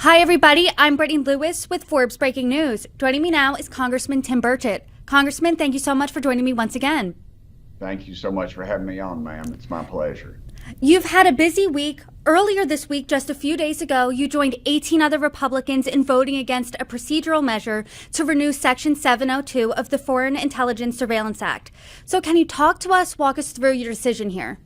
Hi, everybody. I'm Brittany Lewis with Forbes Breaking News. Joining me now is Congressman Tim Burchett. Congressman, thank you so much for joining me once again. Thank you so much for having me on, ma'am. It's my pleasure. You've had a busy week. Earlier this week, just a few days ago, you joined 18 other Republicans in voting against a procedural measure to renew Section 702 of the Foreign Intelligence Surveillance Act. So can you walk us through your decision here?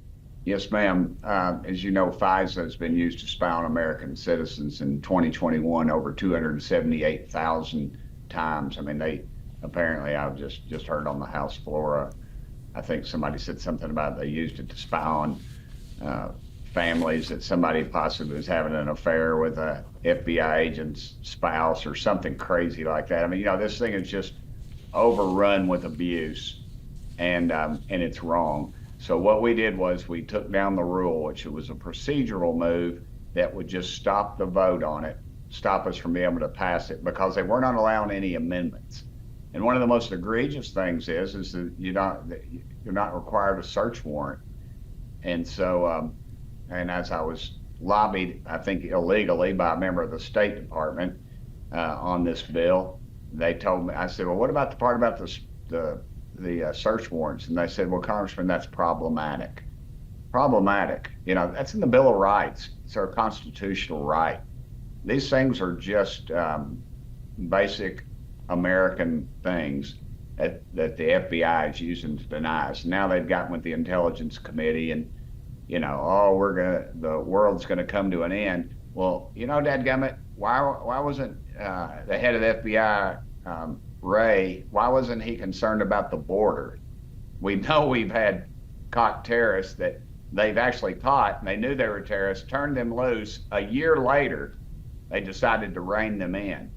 Yes, ma'am. As you know, FISA has been used to spy on American citizens in 2021 over 278,000 times. I mean, I've just heard on the House floor, I think somebody said something about they used it to spy on families, that somebody possibly was having an affair with a FBI agent's spouse or something crazy like that. I mean, this thing is just overrun with abuse, and it's wrong. So what we did was we took down the rule, which was a procedural move that would just stop the vote on it, stop us from being able to pass it, because they were not allowing any amendments. And one of the most egregious things is that you're not required a search warrant. And so, and as I was lobbied, I think illegally, by a member of the State Department on this bill, they told me, I said, well, what about the part about the search warrants? And they said, well, Congressman, that's problematic. Problematic. That's in the Bill of Rights. It's our constitutional right. These things are just basic American things that the FBI is using to deny us. Now they've gotten with the Intelligence Committee and, the world's gonna come to an end. Well, dadgummit, why wasn't the head of the FBI, Ray, why wasn't he concerned about the border? We know we've had caught terrorists that they've actually caught, and they knew they were terrorists, turned them loose. A year later, they decided to rein them in.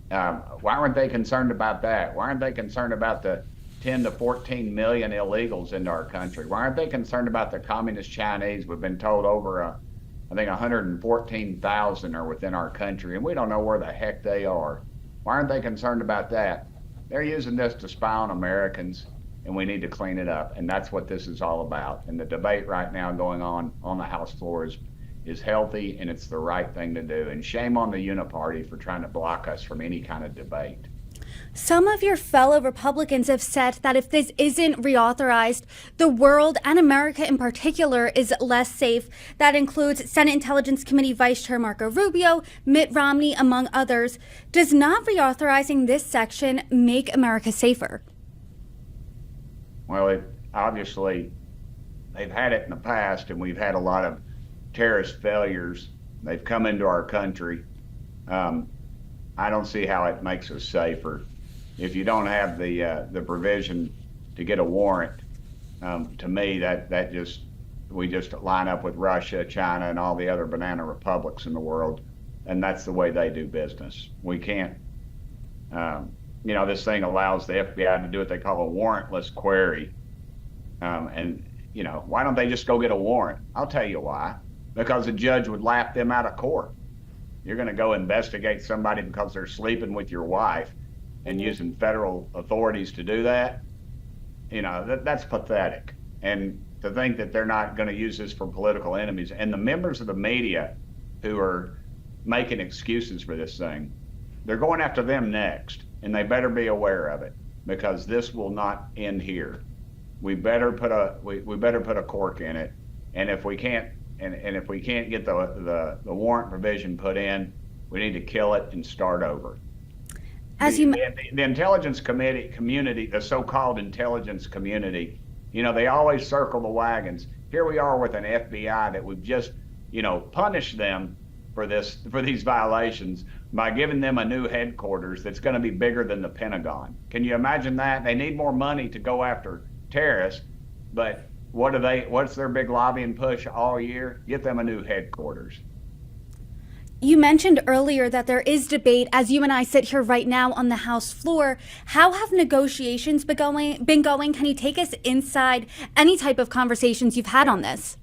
Why weren't they concerned about that? Why aren't they concerned about the 10 to 14 million illegals into our country? Why aren't they concerned about the communist Chinese? We've been told over, I think 114,000 are within our country, and we don't know where the heck they are. Why aren't they concerned about that? They're using this to spy on Americans, and we need to clean it up. And that's what this is all about. And the debate right now going on the House floor is healthy, and it's the right thing to do. And shame on the Uniparty for trying to block us from any kind of debate. Some of your fellow Republicans have said that if this isn't reauthorized, the world, and America in particular, is less safe. That includes Senate Intelligence Committee Vice Chair Marco Rubio, Mitt Romney, among others. Does not reauthorizing this section make America safer? Well, obviously, they've had it in the past, and we've had a lot of terrorist failures. They've come into our country. I don't see how it makes us safer. If you don't have the provision to get a warrant, to me, we just line up with Russia, China, and all the other banana republics in the world, and that's the way they do business. We can't, this thing allows the FBI to do what they call a warrantless query, and why don't they just go get a warrant? I'll tell you why. Because a judge would laugh them out of court. You're going to go investigate somebody because they're sleeping with your wife and using federal authorities to do that? That's pathetic. And to think that they're not going to use this for political enemies, and the members of the media who are making excuses for this thing, they're going after them next, and they better be aware of it, because this will not end here. We better put a cork in it, and if we can't get the warrant provision put in, we need to kill it and start over. The intelligence community, the so-called intelligence community, they always circle the wagons. Here we are with an FBI that we've just, punished them for these violations by giving them a new headquarters that's going to be bigger than the Pentagon. Can you imagine that? They need more money to go after terrorists, but what's their big lobbying push all year? Get them a new headquarters. You mentioned earlier that there is debate as you and I sit here right now on the House floor. How have negotiations been going? Can you take us inside any type of conversations you've had on this?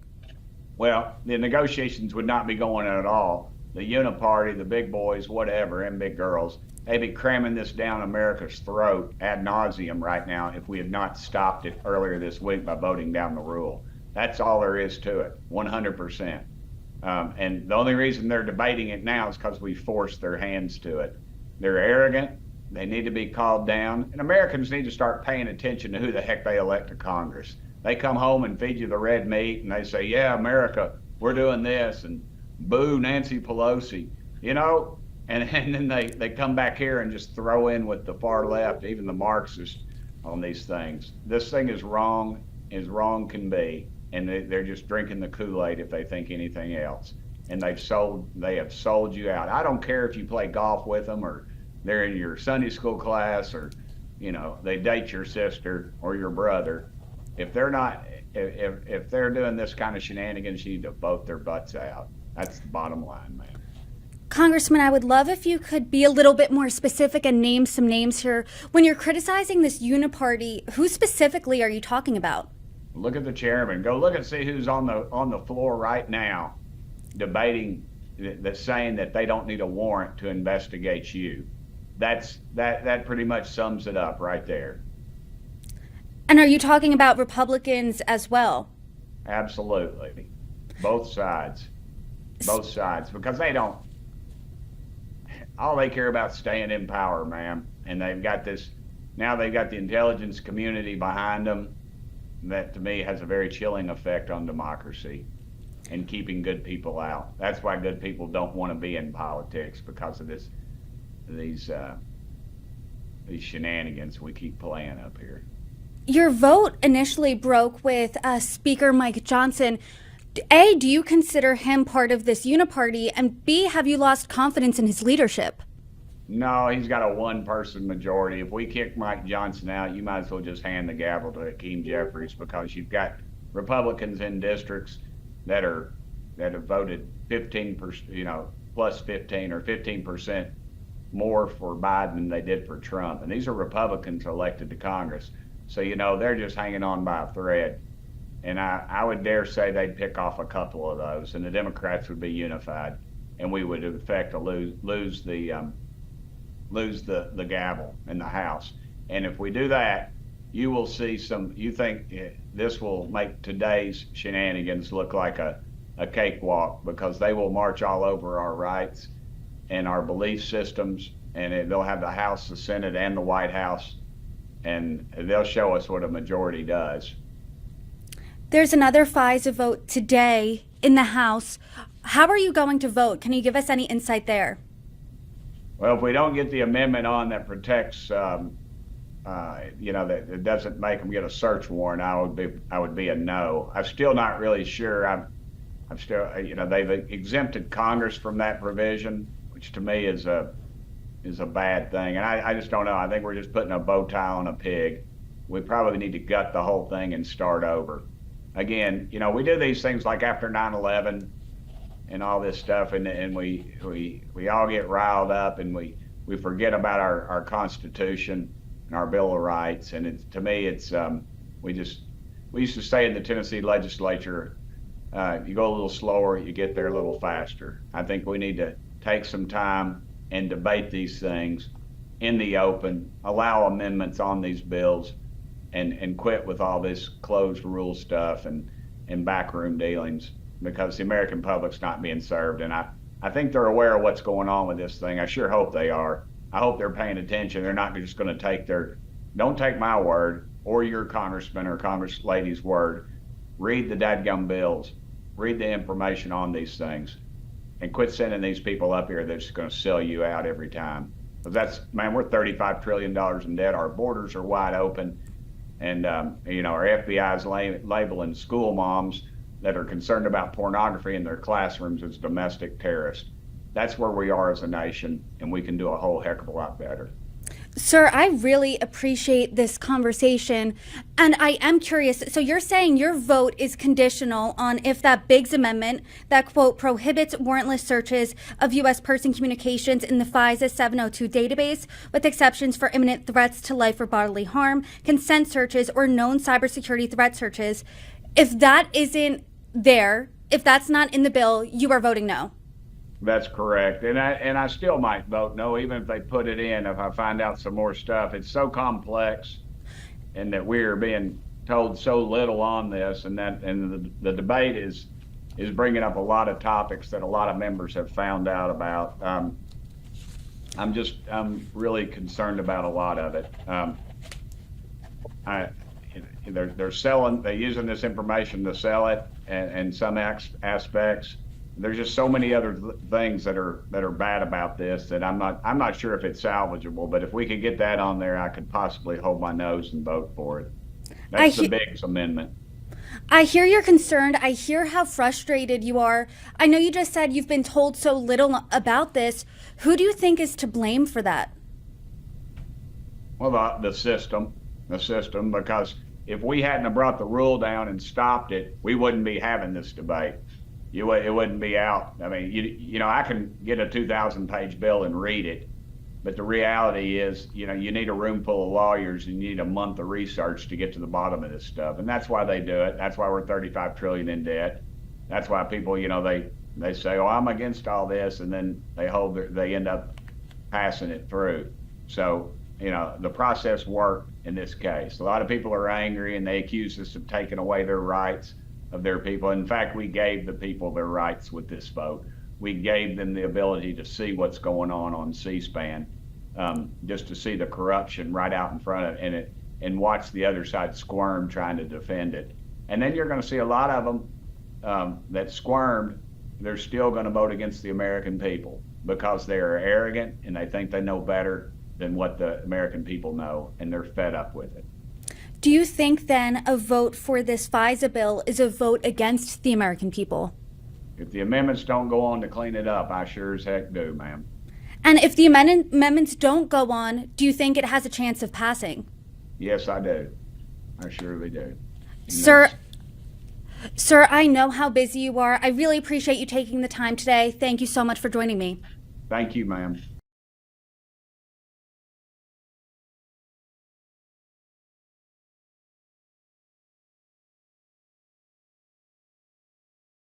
Well, the negotiations would not be going at all. The Uniparty, the big boys, whatever, and big girls, they'd be cramming this down America's throat ad nauseum right now if we had not stopped it earlier this week by voting down the rule. That's all there is to it, 100%. And the only reason they're debating it now is because we forced their hands to it. They're arrogant. They need to be called down. And Americans need to start paying attention to who the heck they elect to Congress. They come home and feed you the red meat and they say, yeah, America, we're doing this, and boo Nancy Pelosi, you know, and then they come back here and just throw in with the far left, even the Marxists, on these things. This thing is wrong as wrong can be, and they're just drinking the Kool-Aid if they think anything else. And they have sold you out. I don't care if you play golf with them, or they're in your Sunday school class, or you know, they date your sister or your brother. If they're not, if they're doing this kind of shenanigans, you need to vote their butts out. That's the bottom line, man. Congressman, I would love if you could be a little bit more specific and name some names here. When you're criticizing this uniparty, who specifically are you talking about? Look at the chairman. Go look and see who's on the floor right now debating, that's saying that they don't need a warrant to investigate you. That pretty much sums it up right there. And are you talking about Republicans as well? Absolutely. Both sides. Both sides. Because all they care about is staying in power, ma'am. And now they've got the intelligence community behind them. That to me has a very chilling effect on democracy and keeping good people out. That's why good people don't want to be in politics, because of these shenanigans we keep playing up here. Your vote initially broke with Speaker Mike Johnson. A, do you consider him part of this uniparty? And B, have you lost confidence in his leadership? No, he's got a one-person majority. If we kick Mike Johnson out, you might as well just hand the gavel to Hakeem Jeffries, because you've got Republicans in districts that have voted 15%, you know, plus 15 or 15% more for Biden than they did for Trump. And these are Republicans elected to Congress. So, you know, they're just hanging on by a thread. And I would dare say they'd pick off a couple of those, and the Democrats would be unified, and we would in effect lose the gavel in the House. And if we do that, you will see you think this will make today's shenanigans look like a cakewalk, because they will march all over our rights and our belief systems, and they'll have the House, the Senate, and the White House, and they'll show us what a majority does. There's another FISA vote today in the House. How are you going to vote? Can you give us any insight there? Well, if we don't get the amendment on that protects, that doesn't make them get a search warrant, I would be a no. I'm still not really sure. I'm still, they've exempted Congress from that provision, which to me is a bad thing. And I just don't know. I think we're just putting a bow tie on a pig. We probably need to gut the whole thing and start over. Again, we do these things like after 9/11 and all this stuff, and we all get riled up, and we forget about our Constitution and our Bill of Rights. And to me, we used to say in the Tennessee legislature, you go a little slower, you get there a little faster. I think we need to take some time and debate these things in the open, allow amendments on these bills, and quit with all this closed rule stuff and backroom dealings, because the American public's not being served. And I think they're aware of what's going on with this thing. I sure hope they are. I hope they're paying attention. They're not just going to don't take my word or your congressman or congress-lady's word. Read the dadgum bills. Read the information on these things, and quit sending these people up here that's going to sell you out every time. Because we're $35 trillion in debt. Our borders are wide open. And, our FBI is labeling school moms that are concerned about pornography in their classrooms as domestic terrorists. That's where we are as a nation, and we can do a whole heck of a lot better. Sir, I really appreciate this conversation, and I am curious. So you're saying your vote is conditional on if that Biggs amendment that, quote, prohibits warrantless searches of U.S. person communications in the FISA 702 database, with exceptions for imminent threats to life or bodily harm, consent searches, or known cybersecurity threat searches. If that isn't there, if that's not in the bill, you are voting no. That's correct. And I still might vote no, even if they put it in, if I find out some more stuff. It's so complex, and that we are being told so little on this, and the debate is is bringing up a lot of topics that a lot of members have found out about. I'm really concerned about a lot of it. They're using this information to sell it, and some aspects. There's just so many other things that are bad about this that I'm not sure if it's salvageable. But if we could get that on there, I could possibly hold my nose and vote for it. That's the Biggs amendment. I hear you're concerned. I hear how frustrated you are. I know you just said you've been told so little about this. Who do you think is to blame for that? Well, the system, because if we hadn't have brought the rule down and stopped it, we wouldn't be having this debate. It wouldn't be out. I mean, you know, I can get a 2,000-page bill and read it, but the reality is, you know, you need a room full of lawyers and you need a month of research to get to the bottom of this stuff. And that's why they do it. That's why we're $35 trillion in debt. That's why people, you know, they say, oh, I'm against all this. And then they end up passing it through. So, you know, the process worked in this case. A lot of people are angry and they accuse us of taking away their rights of their people. In fact, we gave the people their rights with this vote. We gave them the ability to see what's going on C-SPAN, just to see the corruption right out in front of it and watch the other side squirm trying to defend it. And then you're going to see a lot of them that squirmed. They're still going to vote against the American people because they are arrogant and they think they know better than what the American people know, and they're fed up with it. Do you think then a vote for this FISA bill is a vote against the American people? If the amendments don't go on to clean it up, I sure as heck do, ma'am. And if the amendments don't go on, do you think it has a chance of passing? Yes, I do. I surely do. Sir, I know how busy you are. I really appreciate you taking the time today. Thank you so much for joining me. Thank you, ma'am.